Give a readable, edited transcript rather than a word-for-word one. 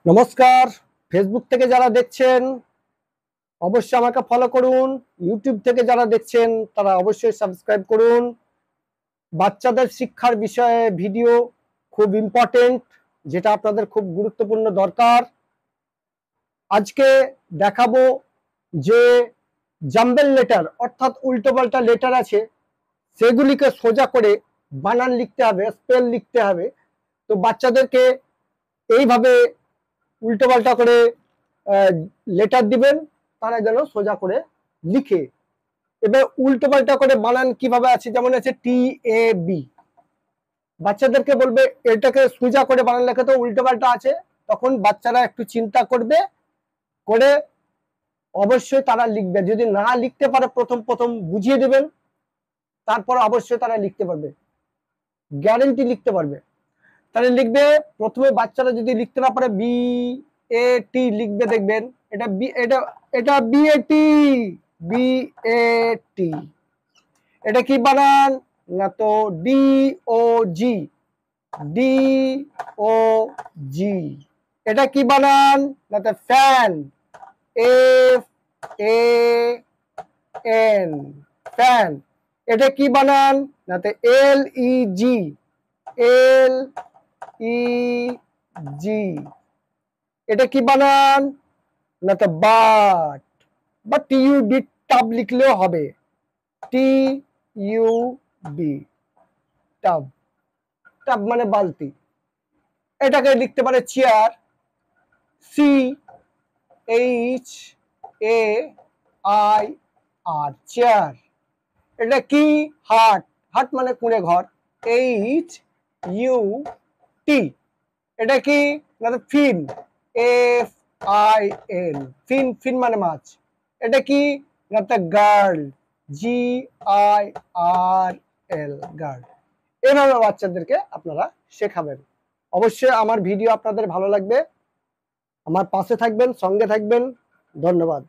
নমস্কার। ফেসবুক থেকে যারা দেখছেন অবশ্যই আমাকে ফলো করুন। ইউটিউব থেকে যারা দেখছেন তারা অবশ্যই সাবস্ক্রাইব করুন। বাচ্চাদের শিক্ষার বিষয়ে ভিডিও খুব ইম্পর্টেন্ট, যেটা আপনাদের খুব গুরুত্বপূর্ণ দরকার। আজকে দেখাবো যে জাম্বেল লেটার অর্থাৎ উল্টোপাল্টা লেটার আছে, সেগুলিকে সোজা করে বানান লিখতে হবে, স্পেল লিখতে হবে। তো বাচ্চাদেরকে এইভাবে উল্টোপাল্টা করে লেটার দিবেন, তারা যেন সোজা করে লিখে। এবার উল্টোপাল্টা করে বানান কিভাবে আছে, যেমন আছে TAB, বাচ্চাদেরকে বলবে এটাকে সোজা করে বানান লেখা, তো উল্টোপাল্টা আছে, তখন বাচ্চারা একটু চিন্তা করবে, করে অবশ্যই তারা লিখবে। যদি না লিখতে পারে প্রথম প্রথম বুঝিয়ে দেবেন, তারপর অবশ্যই তারা লিখতে পারবে, গ্যারেন্টি লিখতে পারবে। তাহলে লিখবে, প্রথমে বাচ্চারা যদি লিখতে না পারে BAT লিখবে, দেখবেন এটা এটা এটা BAT BAT। এটা কি বানান না, তো DOG DOG। এটা কি বানান না, তো ফ্যান FAN ফ্যান। এটা কি বানান না, তো LEG LEG। এটা কি বানান না, তো বাট বা TUB, টাব লিখলেও হবে, TUB টাব। টাব মানে বালতি। এটাকে লিখতে পারে চেয়ার, CHAIR চেয়ার। এটা কি হাট, হাট মানে কুঁড়ে ঘর, HUT। এটা কি না, ফিন, FIN ফিন, ফিন মানে মাছ। এটা কি না, গার্ল, GIRL গার্ল। এভাবে বাচ্চাদেরকে আপনারা শেখাবেন। অবশ্যই আমার ভিডিও আপনাদের ভালো লাগবে, আমার পাশে থাকবেন, সঙ্গে থাকবেন। ধন্যবাদ।